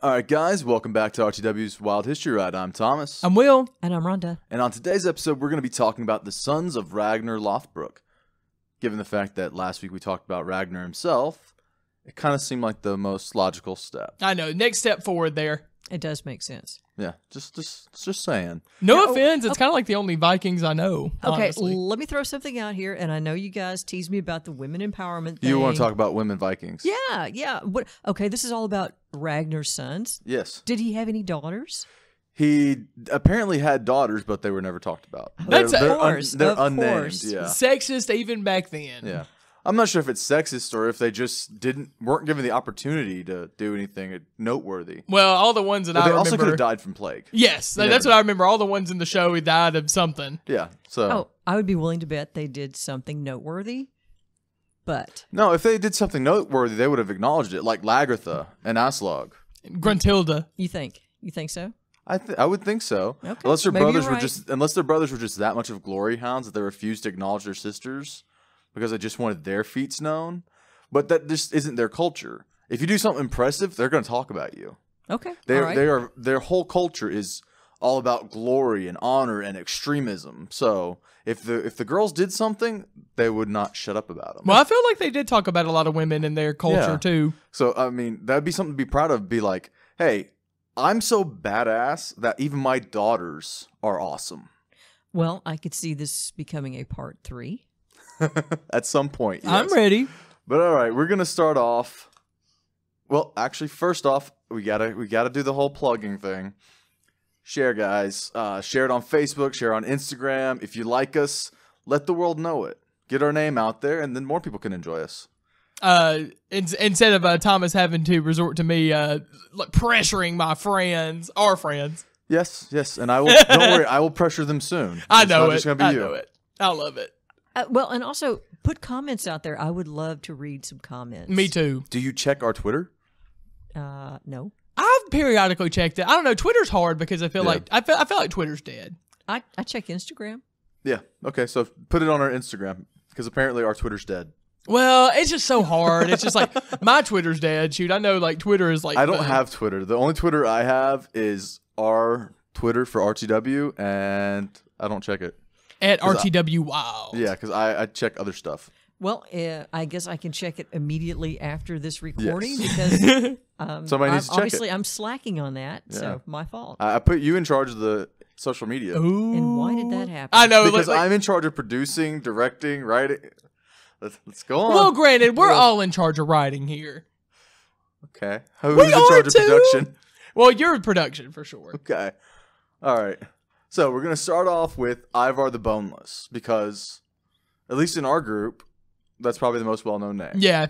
All right, guys, welcome back to RTW's Wild History Ride. I'm Thomas. I'm Will. And I'm Rhonda. And on today's episode, we're going to be talking about the sons of Ragnar Lothbrok. Given the fact that last week we talked about Ragnar himself, it kind of seemed like the most logical step. I know. Next step forward there. It does make sense. Yeah, just saying. No offense. It's kind of like the only Vikings I know. Okay, honestly. let me throw something out here, and I know you guys tease me about the women empowerment thing. You want to talk about women Vikings? Yeah. Okay, this is all about Ragnar's sons. Yes. Did he have any daughters? He apparently had daughters, but they were never talked about. That's they're of unnamed. course. Yeah. Sexist even back then. Yeah. I'm not sure if it's sexist or if they just weren't given the opportunity to do anything noteworthy. Well, all the ones that But I they remember. also could have died from plague. Yes, You that's never what I remember. All the ones in the show, he died of something. Yeah. So Oh, I would be willing to bet they did something noteworthy, but no, if they did something noteworthy, they would have acknowledged it, like Lagertha and Aslog. Gruntilda. you think so? I would think so. Okay. Unless their Maybe brothers you're were right. unless their brothers were just that much of glory hounds that they refused to acknowledge their sisters because they just wanted their feats known. But that just isn't their culture. If you do something impressive, they're going to talk about you. Okay, all right. Their whole culture is all about glory and honor and extremism. So if the girls did something, they would not shut up about them. Well, I feel like they did talk about a lot of women in their culture, Yeah. too. So I mean, that'd be something to be proud of. Be like, hey, I'm so badass that even my daughters are awesome. Well, I could see this becoming a part 3. At some point, yes. I'm ready. But all right, we're gonna start off. Well, actually, first off, we gotta do the whole plugging thing. Share, guys. Share it on Facebook. Share on Instagram. If you like us, let the world know it. Get our name out there, and then more people can enjoy us. Instead of Thomas having to resort to me pressuring our friends. Yes, and I will. Don't worry, I will pressure them soon. I It's know not it. just gonna be I you. know it. I love it. Well, and also put comments out there. I would love to read some comments. Me too. Do you check our Twitter? No. I've periodically checked it. I don't know. Twitter's hard because I feel Yeah. like I feel like Twitter's dead. I check Instagram. Yeah. Okay, so put it on our Instagram because apparently our Twitter's dead. Well, it's just so hard. It's just like my Twitter's dead. Shoot, I know like Twitter is like I don't have Twitter. The only Twitter I have is our Twitter for RTW, and I don't check it. at RTW Wild. Yeah, because I check other stuff. Well, I guess I can check it immediately after this recording Yes. because Somebody needs to check obviously it. I'm slacking on that, Yeah. so my fault. I put you in charge of the social media. Ooh. And why did that happen? I know Because like, I'm in charge of producing, directing, writing. Let's go on. well, granted, we're all in charge of writing here. Okay. Who's We in are charge of too. production? Well, you're in production for sure. Okay. All right. So we're going to start off with Ivar the Boneless because, at least in our group, that's probably the most well-known name. Yeah.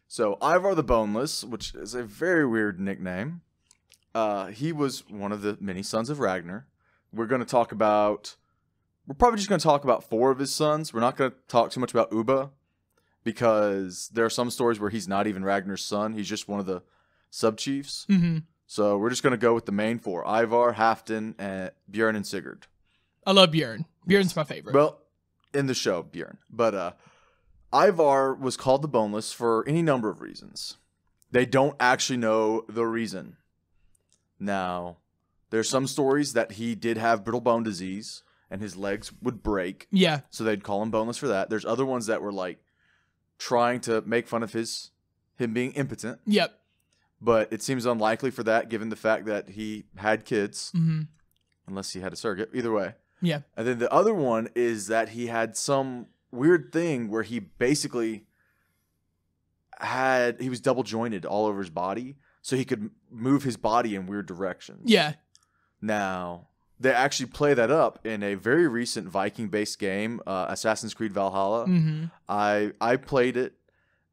So Ivar the Boneless, which is a very weird nickname, he was one of the many sons of Ragnar. We're probably just going to talk about 4 of his sons. We're not going to talk too much about Ubba because there are some stories where he's not even Ragnar's son. He's just one of the sub-chiefs. Mm-hmm. So we're just going to go with the main 4, Ivar, Halfdan, and Bjorn and Sigurd. I love Bjorn. Bjorn's my favorite. Well, in the show, Bjorn. But Ivar was called the Boneless for any number of reasons. They don't actually know the reason. Now, there's some stories that he did have brittle bone disease and his legs would break. Yeah. So they'd call him Boneless for that. There's other ones that were like trying to make fun of him being impotent. Yep. But it seems unlikely for that given the fact that he had kids. Mm-hmm. Unless he had a surrogate. Either way. Yeah. And then the other one is that he had some weird thing where he basically he was double jointed all over his body. So he could move his body in weird directions. Yeah. Now, they actually play that up in a very recent Viking-based game, Assassin's Creed Valhalla. Mm-hmm. I played it,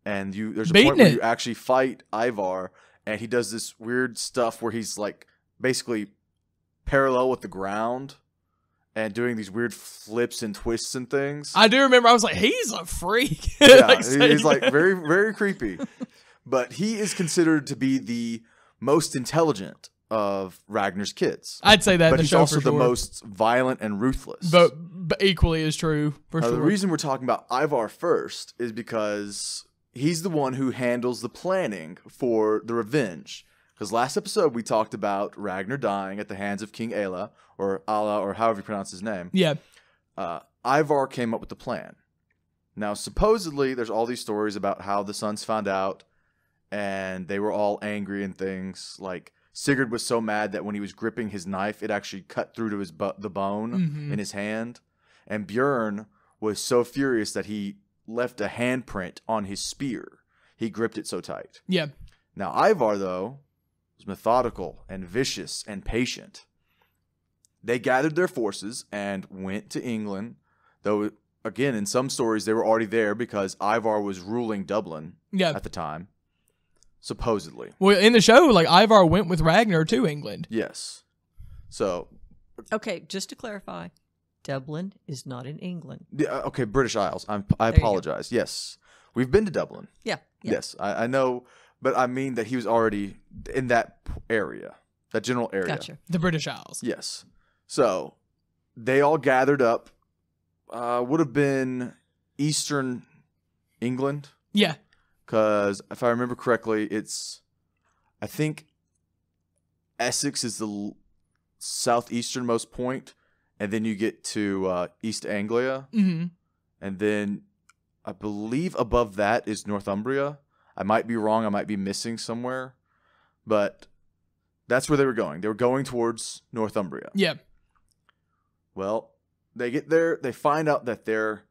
and there's a Beating point where it. you actually fight Ivar, and he does this weird stuff where he's like basically parallel with the ground and doing these weird flips and twists and things. I do remember I was like, he's a freak. Yeah, Like, he's like very, very creepy. But he is considered to be the most intelligent of Ragnar's kids. I'd say that But in the he's show also for the sure. most violent and ruthless. But equally is true for Now, sure. the reason we're talking about Ivar first is because he's the one who handles the planning for the revenge. Because last episode we talked about Ragnar dying at the hands of King Ela, or however you pronounce his name. Yeah. Ivar came up with the plan. Now, supposedly, there's all these stories about how the sons found out, and they were all angry and things. Like, Sigurd was so mad that when he was gripping his knife, it actually cut through to his the bone in his hand. And Bjorn was so furious that he left a handprint on his spear. He gripped it so tight. Yeah. Now, Ivar, though, was methodical and vicious and patient. They gathered their forces and went to England, though, again, in some stories, they were already there because Ivar was ruling Dublin at the time, supposedly. Well, in the show, like, Ivar went with Ragnar to England. Yes. So. Okay, just to clarify, Dublin is not in England. Okay, British Isles. I apologize. Yes. We've been to Dublin. Yeah. Yes, I know, but I mean that he was already in that area, that general area. Gotcha. The British Isles. Yes. So they all gathered up. Would have been Eastern England. Yeah. Because if I remember correctly, I think Essex is the southeasternmost point, and then you get to East Anglia. Mm-hmm. And then I believe above that is Northumbria. I might be wrong. I might be missing somewhere. But that's where they were going. They were going towards Northumbria. Yeah. Well, they get there. They find out that they're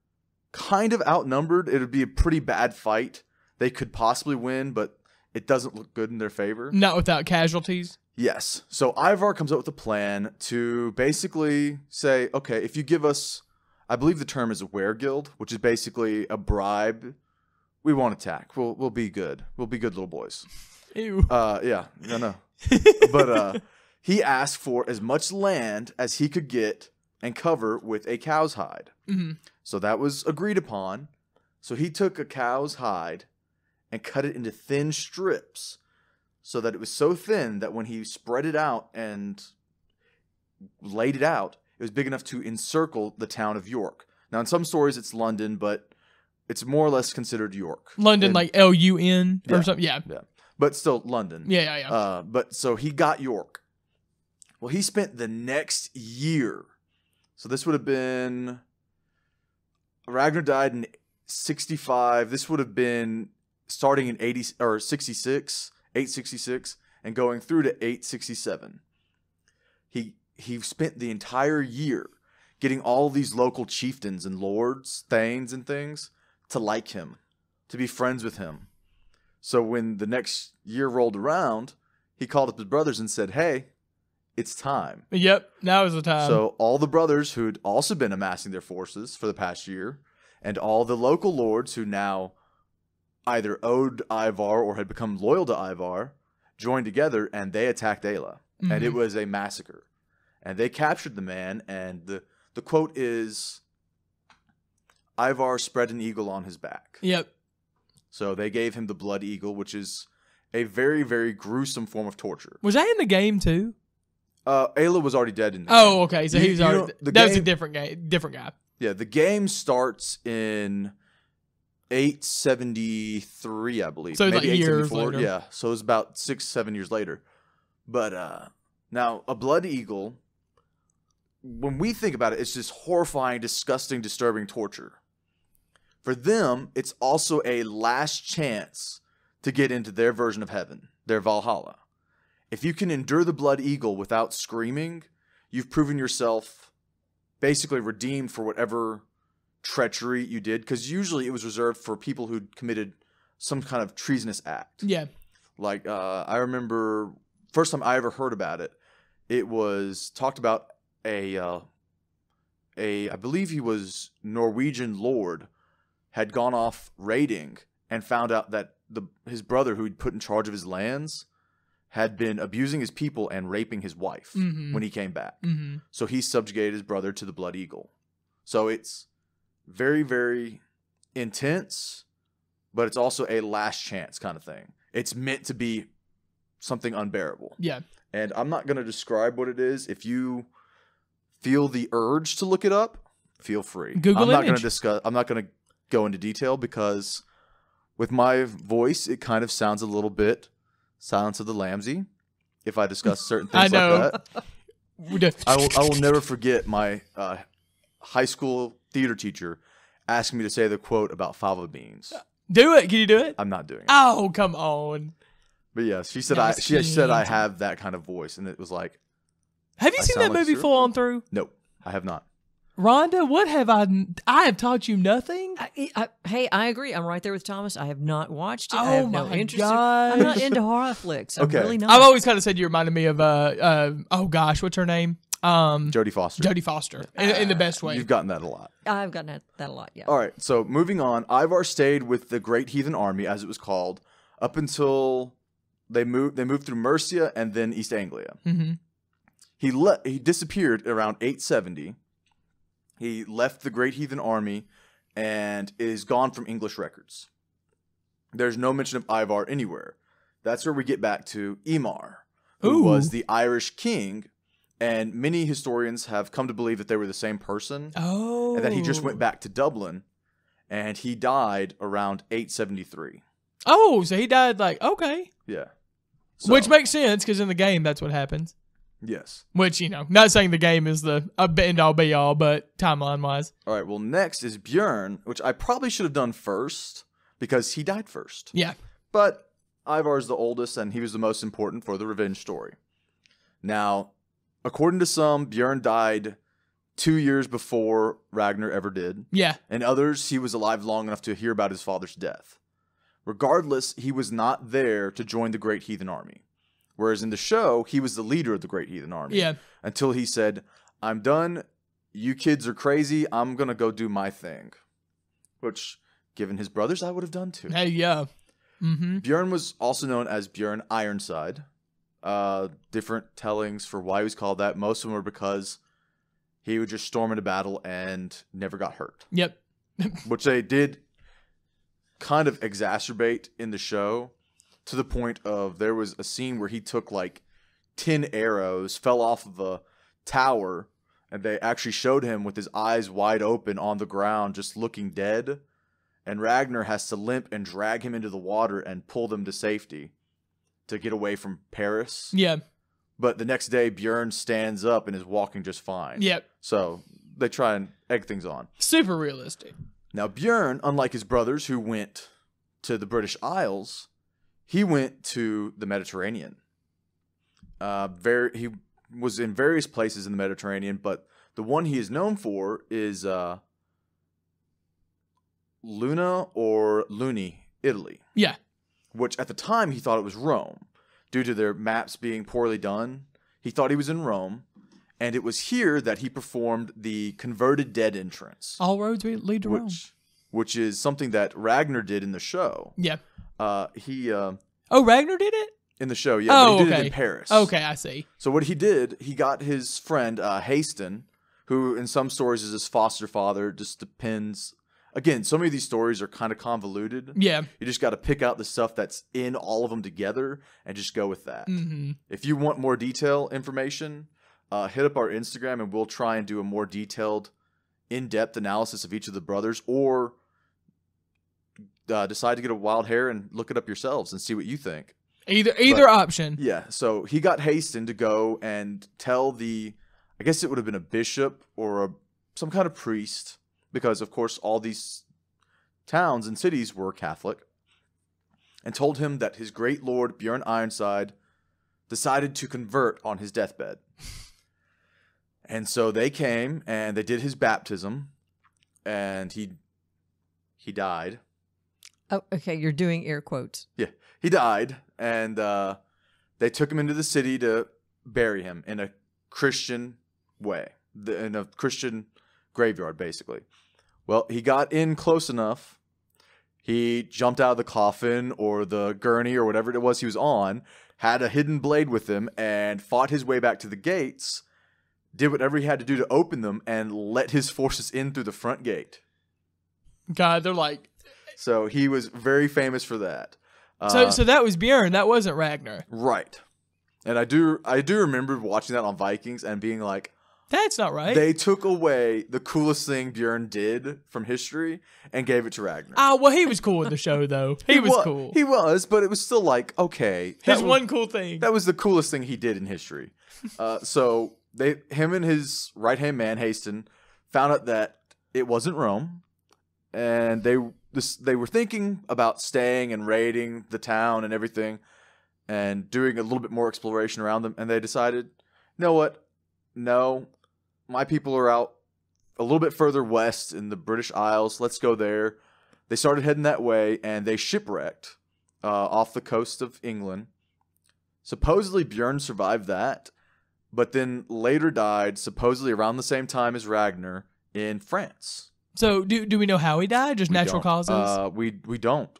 kind of outnumbered. It would be a pretty bad fight. They could possibly win, but it doesn't look good in their favor. Not without casualties. Yes. So Ivar comes up with a plan to basically say, okay, if you give us, I believe the term is a weregild, which is basically a bribe. We won't attack. We'll be good. We'll be good little boys. Ew. Yeah, I know. But he asked for as much land as he could get and cover with a cow's hide. Mm-hmm. So that was agreed upon. So he took a cow's hide and cut it into thin strips so that it was so thin that when he spread it out and laid it out, it was big enough to encircle the town of York. Now, in some stories, it's London, but it's more or less considered York. London, like Lun or Yeah. something. Yeah. Yeah. But still London. Yeah. But so he got York. Well, he spent the next year. So this would have been, Ragnar died in 65. This would have been starting in 866, and going through to 867. He spent the entire year getting all these local chieftains and lords, thanes and things to like him, to be friends with him. So when the next year rolled around, he called up his brothers and said, hey, it's time. Yep. Now is the time. So all the brothers who'd also been amassing their forces for the past year, and all the local lords who now either owed Ivar or had become loyal to Ivar, joined together and they attacked Ela. Mm-hmm. And it was a massacre. And they captured the man, and the quote is, Ivar spread an eagle on his back. Yep. So they gave him the blood eagle, which is a very, very gruesome form of torture. Was that in the game too? Ela was already dead in the Oh, game. okay. So he was already. That was a different guy. Yeah, the game starts in 873, I believe. So it's maybe like years 874. later. Yeah, so it was about 6-7 years later. But now, a blood eagle, when we think about it, it's just horrifying, disgusting, disturbing torture. For them, it's also a last chance to get into their version of heaven, their Valhalla. If you can endure the blood eagle without screaming, you've proven yourself basically redeemed for whatever treachery you did, because usually it was reserved for people who'd committed some kind of treasonous act. Yeah. Like, I remember first time I ever heard about it, it was talked about I believe he was Norwegian lord, had gone off raiding and found out that his brother, who he'd put in charge of his lands, had been abusing his people and raping his wife when he came back. Mm-hmm. So he subjugated his brother to the blood eagle. So it's very, very intense, but it's also a last chance kind of thing. It's meant to be something unbearable. Yeah. And I'm not going to describe what it is. If you feel the urge to look it up, feel free. Google I'm not going image. to discuss. I'm not going to go into detail because with my voice, it kind of sounds a little bit Silence of the Lambsy. if I discuss certain I things know. like that. I will never forget my high school theater teacher asking me to say the quote about fava beans. Do it. Can you do it? I'm not doing it. Oh, come on. But yeah, she said No, she said I have that kind of voice, and it was like, Have you I seen sound that like a movie serial full on through? nope, I have not. Rhonda, what have I have taught you nothing? Hey, I agree. I'm right there with Thomas. I have not watched it. I Oh have no my interest. gosh. I'm not into horror flicks. I'm Okay. really not. I've always kind of said you reminded me of oh gosh, what's her name? Jodie Foster. Jodie Foster in the best way. You've gotten that a lot. I've gotten that a lot. Yeah. All right, so moving on, Ivar stayed with the Great Heathen Army, as it was called, up until they moved through Mercia and then East Anglia. Mm-hmm. He disappeared around 870. He left the Great Heathen Army and is gone from English records. There's no mention of Ivar anywhere. That's where we get back to Eamar, who Ooh. was the Irish king, and many historians have come to believe that they were the same person, Oh. and that he just went back to Dublin, and he died around 873. Oh, so he died okay. Yeah. So, Which makes sense because in the game that's what happens. yes. Which, not saying the game is the end all be all, but timeline wise. All right, well, next is Bjorn, which I probably should have done first because he died first. Yeah. But Ivar is the oldest, and he was the most important for the revenge story. Now, according to some, Bjorn died 2 years before Ragnar ever did, Yeah. and others, he was alive long enough to hear about his father's death. Regardless, he was not there to join the Great Heathen Army. Whereas in the show, he was the leader of the Great Heathen Army. Yeah. Until he said, I'm done. You kids are crazy. I'm going to go do my thing. Which, given his brothers, I would have done too. Hey, yeah. Mm-hmm. Bjorn was also known as Bjorn Ironside. Different tellings for why he was called that. Most of them were because he would just storm into battle and never got hurt. Yep. Which they did kind of exacerbate in the show to the point of there was a scene where he took 10 arrows, fell off of a tower, and they actually showed him with his eyes wide open on the ground just looking dead. And Ragnar has to limp and drag him into the water and pull them to safety to get away from Paris. Yeah. But the next day, Bjorn stands up and is walking just fine. Yep. So they try and egg things on. Super realistic. Now, Bjorn, unlike his brothers who went to the British Isles, he went to the Mediterranean. He was in various places in the Mediterranean, but the one he is known for is Luna or Luni, Italy. Yeah. Which at the time he thought it was Rome. Due to their maps being poorly done, he thought he was in Rome. And it was here that he performed the converted dead entrance. All roads lead to Rome. Which is something that Ragnar did in the show. Yeah. Oh, Ragnar did it? In the show, yeah. Oh, but he did okay. it in Paris. Okay, I see. So what he did, he got his friend Haston, who in some stories is his foster father. Just depends. Again, some of these stories are kind of convoluted. Yeah. You just got to pick out the stuff that's in all of them together and just go with that. Mm-hmm. If you want more detailed information, hit up our Instagram and we'll try and do a more detailed, in-depth analysis of each of the brothers, or decide to get a wild hair and look it up yourselves and see what you think. Either option. Yeah, so he got Haston to go and tell I guess it would have been a bishop or some kind of priest, because of course all these towns and cities were Catholic, and told him that his great lord Bjorn Ironside decided to convert on his deathbed. And so they came and they did his baptism, and he died. Oh, okay. You're doing air quotes. Yeah, he died, and they took him into the city to bury him in a Christian way, in a Christian graveyard, basically. Well, he got in close enough. He jumped out of the coffin or the gurney or whatever it was he was on, had a hidden blade with him, and fought his way back to the gates, did whatever he had to do to open them, and let his forces in through the front gate. God, they're like... So he was very famous for that. So that was Bjorn. That wasn't Ragnar. Right. And I do remember watching that on Vikings and being like, That's not right. They took away the coolest thing Bjorn did from history and gave it to Ragnar. Oh, well, he was cool in the show, though. He was cool. He was, but it was still like, okay. His one cool thing. That was the coolest thing he did in history. So him and his right-hand man, Haston, found out that it wasn't Rome. And they were thinking about staying and raiding the town and everything and doing a little bit more exploration around them. And they decided, you know what? No, my people are out a little bit further west in the British Isles. Let's go there. They started heading that way, and they shipwrecked off the coast of England. Supposedly, Bjorn survived that, but then later died, supposedly around the same time as Ragnar, in France. So, do we know how he died? Just natural causes? We don't.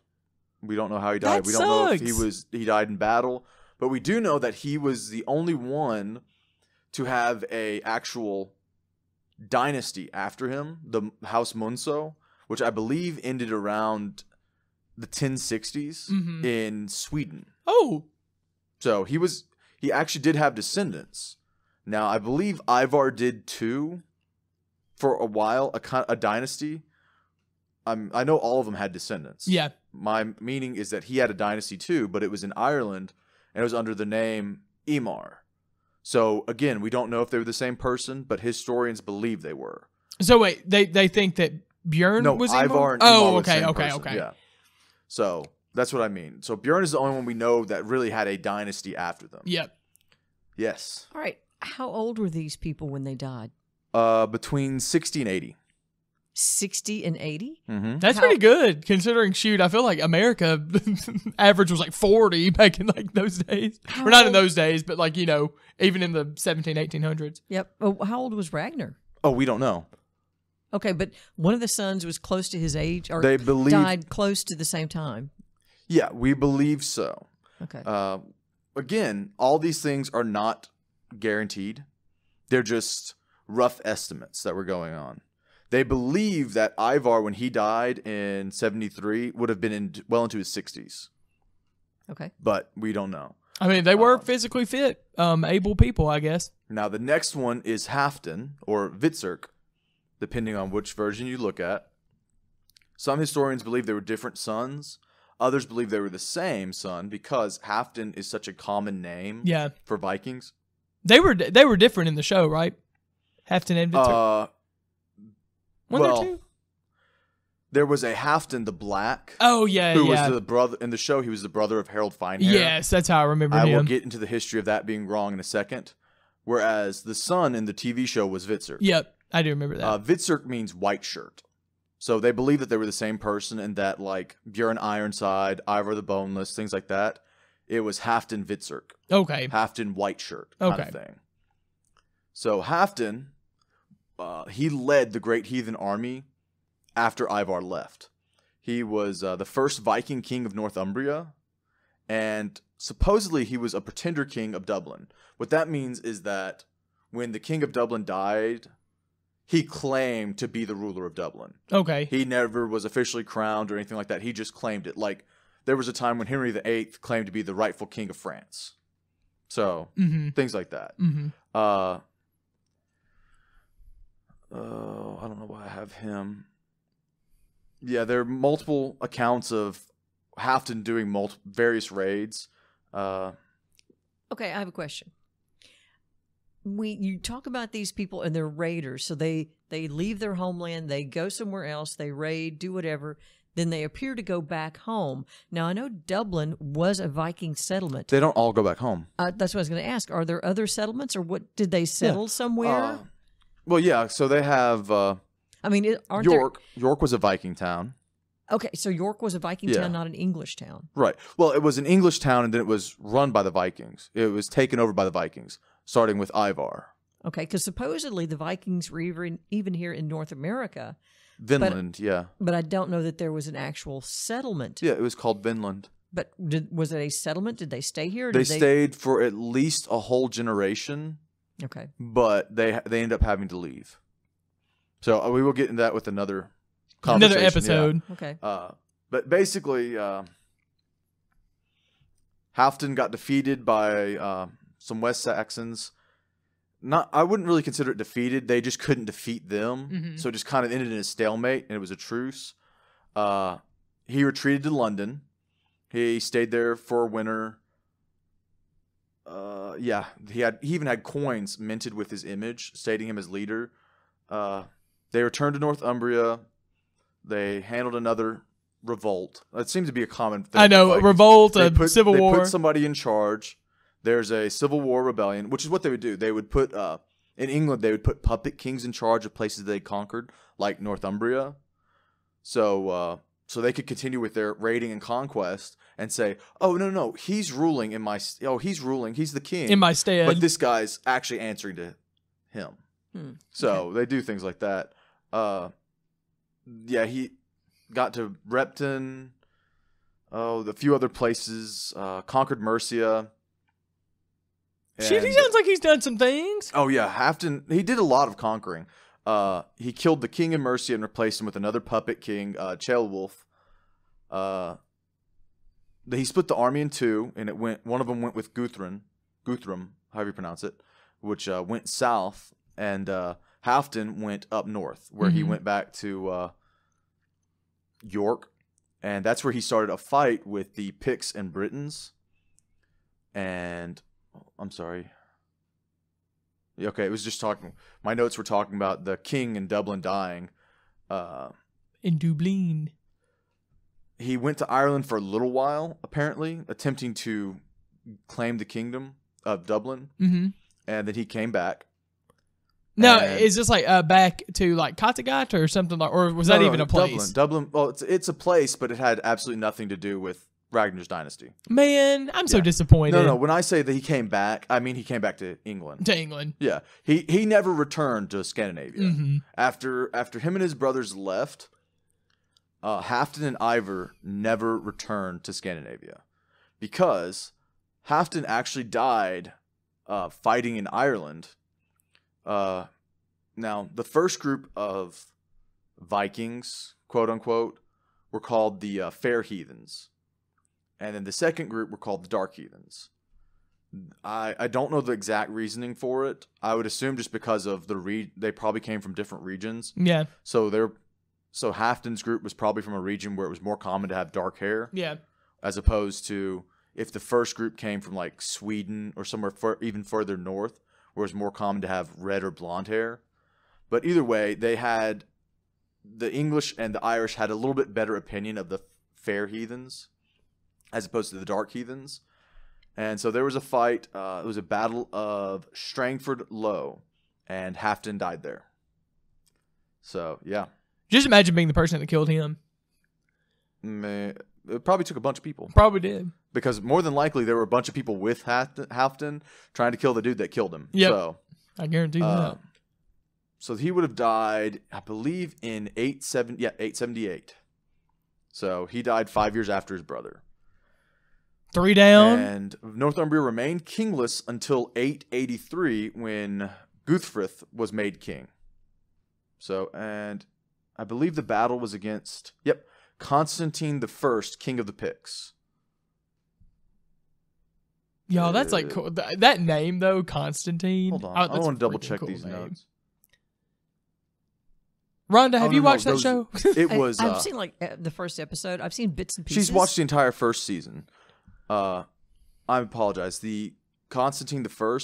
We don't know how he died. That We don't know if sucks. he died in battle, but we do know that he was the only one to have a actual dynasty after him, the House Munso, which I believe ended around the 1060s in Sweden. Oh. So he actually did have descendants. Now, I believe Ivar did too for a while, a dynasty. I know all of them had descendants. Yeah. My meaning is that he had a dynasty too, but it was in Ireland, and it was under the name Ivar. So, again, we don't know if they were the same person, but historians believe they were. So, wait, they think that Bjorn was Ivar and Oh, Ivar were the okay, same okay, person. okay. Yeah. So, that's what I mean. So, Bjorn is the only one we know that really had a dynasty after them. Yep. Yes. All right. How old were these people when they died? Between 60 and 80. 60 and 80? Mm-hmm. That's pretty good, considering, shoot, I feel like America average was like 40 back in like those days. Or not in those days, but like, even in the 17, 1800s. Yep. Oh, how old was Ragnar? Oh, we don't know. Okay, but one of the sons was close to his age, or They believe, died close to the same time. Yeah, we believe so. Okay. Again, all these things are not guaranteed. They're just rough estimates that were going on. They believe that Ivar, when he died in 73, would have been well into his 60s. Okay. But we don't know. I mean, they were physically fit, able people, I guess. Now, the next one is Halfdan, or Vitzerk, depending on which version you look at. Some historians believe they were different sons. Others believe they were the same son because Halfdan is such a common name for Vikings. They were different in the show, right? Halfdan and Vitzerk. Well, there was a Halfdan the Black. Oh, yeah, who was the brother in the show. He was the brother of Harold Finehair. Yes, that's how I remember him. I will get into the history of that being wrong in a second. Whereas the son in the TV show was Vitzerk. Yep, I do remember that. Vitzerk means white shirt. So they believe that they were the same person and that, like, Bjorn Ironside, Ivar the Boneless, things like that, it was Halfdan Vitzerk. Okay. Halfdan white shirt kind of thing. So Halfdan, he led the Great Heathen Army after Ivar left. He was the first Viking king of Northumbria, and supposedly he was a pretender king of Dublin. What that means is that when the king of Dublin died, he claimed to be the ruler of Dublin. Okay. He never was officially crowned or anything like that. He just claimed it. Like, there was a time when Henry VIII claimed to be the rightful king of France. So, things like that. I don't know why I have him. Yeah, there are multiple accounts of Halfdan doing various raids. Okay, I have a question. You talk about these people and they're raiders, so they leave their homeland, they go somewhere else, they raid, do whatever, then they appear to go back home. Now, I know Dublin was a Viking settlement. They don't all go back home. That's what I was going to ask. Are there other settlements, or what? Did they settle somewhere? Well, yeah, so they have I mean, York. York was a Viking town. Okay, so York was a Viking town, not an English town. Right. Well, it was an English town, and then it was run by the Vikings. It was taken over by the Vikings, starting with Ivar. Okay, because supposedly the Vikings were even here in North America. Vinland, yeah. But I don't know that there was an actual settlement. Yeah, it was called Vinland. But was it a settlement? Did they stay here? Or they stayed for at least a whole generation. Okay. But they ended up having to leave. So we will get into that with another conversation. Another episode. Yeah. Okay. But basically, Halfdan got defeated by some West Saxons. I wouldn't really consider it defeated. They just couldn't defeat them. Mhm. So it just kind of ended in a stalemate, and it was a truce. He retreated to London. He stayed there for a winter. Yeah, he even had coins minted with his image, stating him as leader. They returned to Northumbria. They handled another revolt. It seems to be a common thing. I know, Vikings. revolt, civil They war. put somebody in charge. There's a civil war rebellion, which is what they would do. They would put in England, they would put puppet kings in charge of places they conquered, like Northumbria. So they could continue with their raiding and conquest and say, "Oh no, he's ruling in my. Oh, he's ruling. He's the king in my stead." But this guy's actually answering to him." So they do things like that. Yeah, he got to Repton. Oh, a few other places. Conquered Mercia. Shit, he sounds like he's done some things. Oh yeah, Halfdan. He did a lot of conquering. He killed the king in Mercia and replaced him with another puppet king, Ceolwulf. He split the army in two, and one of them went with Guthrum, however you pronounce it, which went south, and Halfdan went up north, where he went back to York, and that's where he started a fight with the Picts and Britons. And I'm sorry. Okay, it was just talking. My notes were talking about the king in Dublin dying. In Dublin. He went to Ireland for a little while, apparently, attempting to claim the kingdom of Dublin. Mm-hmm. And then he came back. Now, is this like back to like Kattegat or something like, or was that even a place? Dublin. Well, it's a place, but it had absolutely nothing to do with Ragnar's dynasty. Man, I'm so disappointed. No. When I say that he came back, I mean he came back to England. To England. Yeah, he never returned to Scandinavia. Mm-hmm. After him and his brothers left, Halfdan and Ivar never returned to Scandinavia because Halfdan actually died fighting in Ireland. Now, the first group of Vikings, quote unquote, were called the Fair Heathens. And then the second group were called the Dark Heathens. I don't know the exact reasoning for it. I would assume just because of they probably came from different regions. Yeah. So Halfdan's group was probably from a region where it was more common to have dark hair. Yeah. As opposed to if the first group came from like Sweden or somewhere even further north, where it's more common to have red or blonde hair. But either way, the English and the Irish had a little bit better opinion of the fair heathens as opposed to the dark heathens. And so there was a fight. It was a battle of Strangford Low, and Halfdan died there. So, yeah. Just imagine being the person that killed him. It probably took a bunch of people. Probably did. Because more than likely, there were a bunch of people with Halfdan trying to kill the dude that killed him. Yep. So, I guarantee that. So he would have died, I believe, in 878. So he died 5 years after his brother. 3 down. And Northumbria remained kingless until 883 when Guthfrith was made king. So, and I believe the battle was against, Constantine I, king of the Picts. Yo, that's like cool. That name, though, Constantine. Hold on. Oh, I want to double check cool these name. notes. Rhonda, have you watched that show? It was. I've seen like the first episode. I've seen bits and pieces. She's watched the entire first season. I apologize. The Constantine I,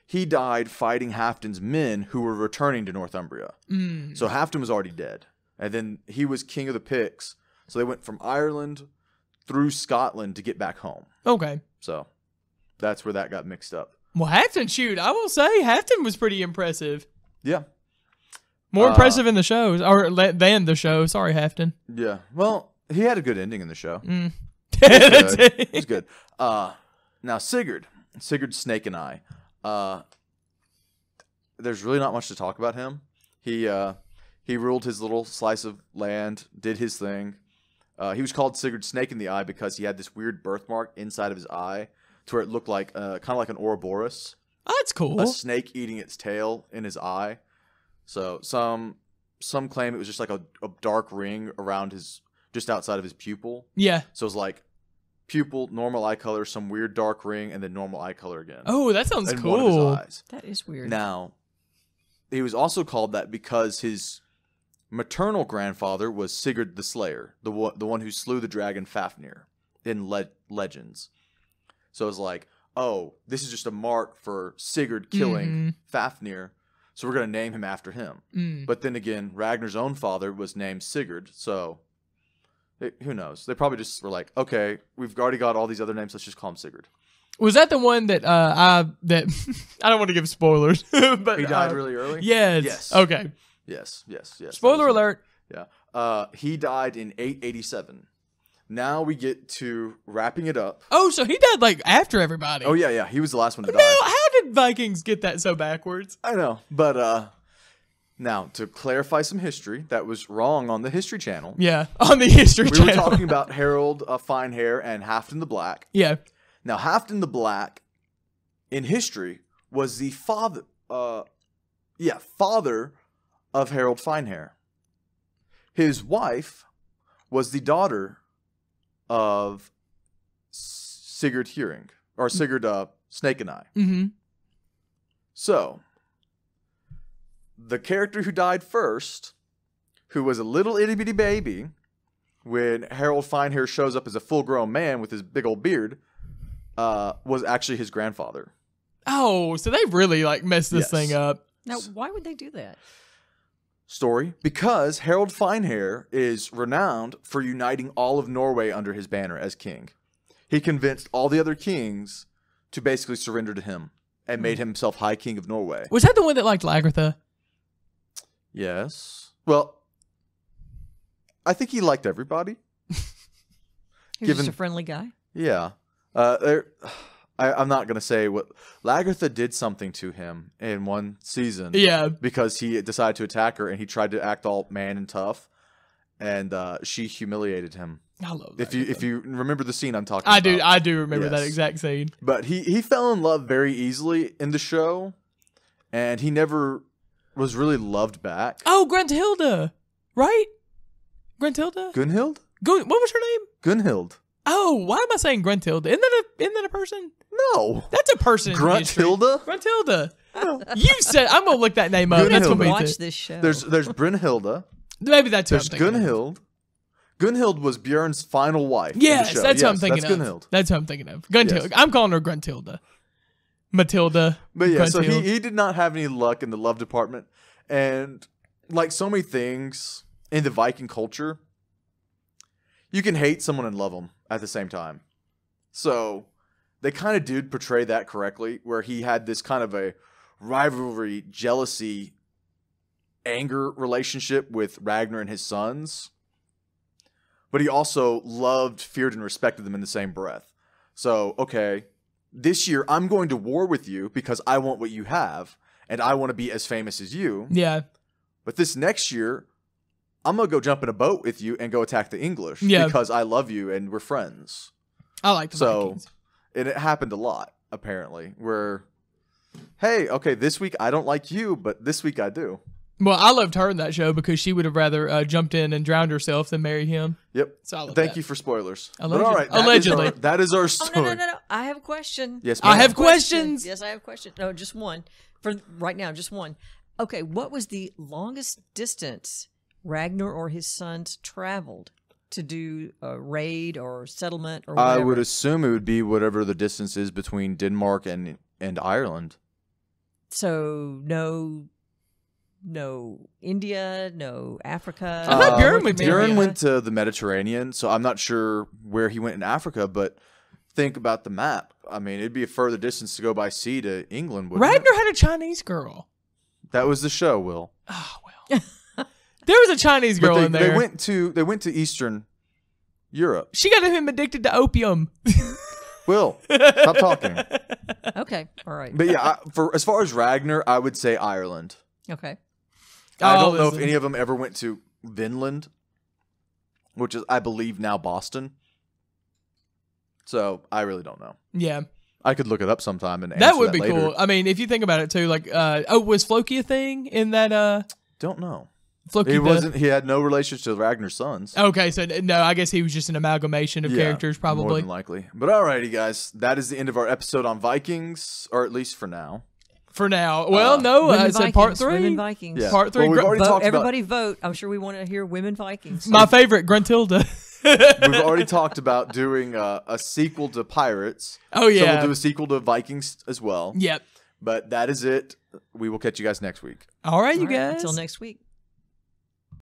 he died fighting Halfdan's men who were returning to Northumbria. So Halfdan was already dead. And then he was king of the Picts. So they went from Ireland through Scotland to get back home. Okay. So that's where that got mixed up. Well, Halfdan, shoot, I will say Halfdan was pretty impressive. Yeah. More impressive in the shows, or than the show. Sorry, Halfdan. Yeah. Well, he had a good ending in the show. It was good. Now Sigurd Snake and Eye. There's really not much to talk about him. He ruled his little slice of land, did his thing. He was called Sigurd Snake in the Eye because he had this weird birthmark inside of his eye, to where it looked like kind of like an Ouroboros. Oh, that's cool. A snake eating its tail in his eye. So some claim it was just like a dark ring around just outside of his pupil. Yeah. So it was like pupil, normal eye color, some weird dark ring, and then normal eye color again. Oh, that sounds in cool. one of his eyes. That is weird. Now, he was also called that because his maternal grandfather was Sigurd the Slayer, the one who slew the dragon Fafnir in legends. So it's like, oh, this is just a mark for Sigurd killing Fafnir, so we're going to name him after him. But then again, Ragnar's own father was named Sigurd, so who knows? They probably just were like, okay, we've already got all these other names, let's just call him Sigurd. Was that the one that I don't want to give spoilers, but He died really early? Yes. Yes. Okay. Yes. Spoiler alert. Yeah. He died in 887. Now we get to wrapping it up. Oh, so he died like after everybody. Oh, yeah. He was the last one to die. Now, how did Vikings get that so backwards? I know. But now, to clarify some history that was wrong on the History Channel. Yeah, on the History We Channel. were talking about Harold Finehair and Halfdan the Black. Yeah. Now, Halfdan the Black in history was the father of Harold Finehair. His wife was the daughter of Sigurd Hearing, or Sigurd Snake and Eye. Mm-hmm. So, the character who died first, who was a little itty-bitty baby, when Harold Finehair shows up as a full-grown man with his big old beard, was actually his grandfather. Oh, so they really like messed this thing up. Now, why would they do that? Story, because Harold Finehair is renowned for uniting all of Norway under his banner as king. He convinced all the other kings to basically surrender to him and made himself High King of Norway. Was that the one that liked Lagertha? Yes. Well, I think he liked everybody. He was just a friendly guy. Yeah. I'm not going to say what... Lagertha did something to him in one season. Yeah. Because he decided to attack her, and he tried to act all man and tough, and she humiliated him. I love that. If you remember the scene I'm talking I about. I do remember that Yes. exact scene. But he fell in love very easily in the show, and he never was really loved back. Oh, Grunthilda. Right? Grunthilda? Gunhild? What was her name? Gunhild. Oh, why am I saying Grunthilda? Isn't that a person? No. That's a person. in history. Grunthilda? Grunthilda. You said I'm gonna look that name up. That's what Gunhild. we Watch did. this show. There's Brynhilda. Maybe that's who There's I'm thinking of. Gunhild. Gunhild was Bjorn's final wife. Yes, in the show. that's what I'm thinking that's of. Gunhild. That's what I'm thinking of. Grunthilda. Yes. I'm calling her Grunthilda. Matilda. But yeah, so Grunthilda. he did not have any luck in the love department. And like so many things in the Viking culture, you can hate someone and love them at the same time. So they kind of did portray that correctly, where he had this kind of a rivalry, jealousy, anger relationship with Ragnar and his sons. But he also loved, feared, and respected them in the same breath. So, okay, this year I'm going to war with you because I want what you have, and I want to be as famous as you. Yeah. But this next year, I'm going to go jump in a boat with you and go attack the English because I love you and we're friends. I like the Vikings. And it happened a lot, apparently, where, hey, okay, this week I don't like you, but this week I do. Well, I loved her in that show because she would have rather jumped in and drowned herself than marry him. Yep. So I love Thank that. you for spoilers. Allegedly. But all right, Allegedly. that is our Oh, story. no. I have a question. Yes, I ma'am. have questions. Yes, I have a question. No, just one. For right now, just one. Okay, what was the longest distance Ragnar or his sons traveled to do a raid or settlement or whatever? I would assume it would be whatever the distance is between Denmark and Ireland. So no India, no Africa. I thought Bjorn went to Bjorn India. went to the Mediterranean, so I'm not sure where he went in Africa, but think about the map. I mean, it'd be a further distance to go by sea to England, wouldn't it? Ragnar had a Chinese girl. That was the show, Will. Oh, well. There was a Chinese girl But in there. they went to Eastern Europe. She got him addicted to opium. Will, stop talking. Okay, all right. But yeah, for as far as Ragnar, I would say Ireland. Okay. I Oh, don't know if listen. any of them ever went to Vinland, which is, I believe, now Boston. So I really don't know. Yeah. I could look it up sometime and That answer would be later. cool. I mean, if you think about it too, like, was Floki a thing in that? Don't know. Floki He wasn't. He had no relationship to Ragnar's sons. Okay, so no, I guess he was just an amalgamation of characters, more probably. than likely. But alrighty, guys, that is the end of our episode on Vikings, or at least for now. For now. Well, no, I said part 3. Women Vikings. Yeah. Part 3. Well, we've already talked Everybody vote. I'm sure we want to hear women Vikings. My favorite, Gruntilda. We've already talked about doing a sequel to Pirates. Oh, yeah. So we'll do a sequel to Vikings as well. Yep. But that is it. We will catch you guys next week. All right, you guys. Until next week.